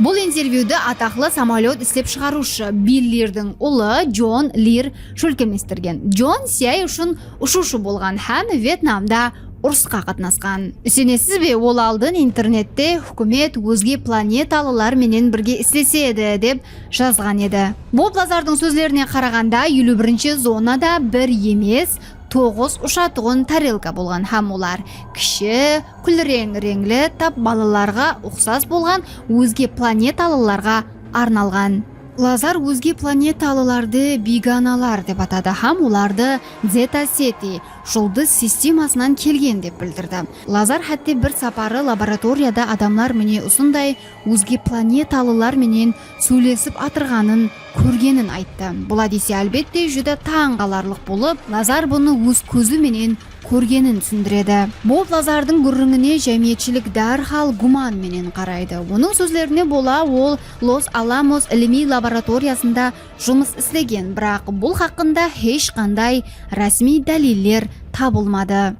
Бұл интервьюді атақлы самолет істеп шығарушы Билл Лирдің ұлы Джон Лир шөлкеместірген. Джон CIA үшін ұшушы болған һәм Вьетнамда ұрысқа қатынасқан. Үсенесіз бе, ол алдын интернетте үкімет өзге планеталылар менен бірге істеседі деп жазған еді. Боб Лазардың сөзлеріне қарағанда 51-ші зонада бір емес 9 ұшатығын тарелка болған һәм олар кіші, күлрең-реңлі тап балаларға ұқсас болған өзге планеталыларға арналған. Лазар өзге планеталыларды биганалар деп атады һәм оларды Зета Сети жұлдыз системасынан келген деп білдірді. Лазар хәтте бір сапары лабораторияда адамлар міне осындай өзге планеталылар менен сөйлесіп атырғанын көргенін айтты. Бұл әдесе әлбетте жүді таң қаларлық болып, Лазар бұны өз көзі менен көргенін түсіндіреді. Боб Лазардың гүрріңіне жәмиетшілік дәрхал гуман менен қарайды. Оның сөзлеріне бола ол Лос Аламос іліми лабораториясында жұмыс істеген, бірақ бұл хақында ешқандай рәсми дәлелдер табылмады.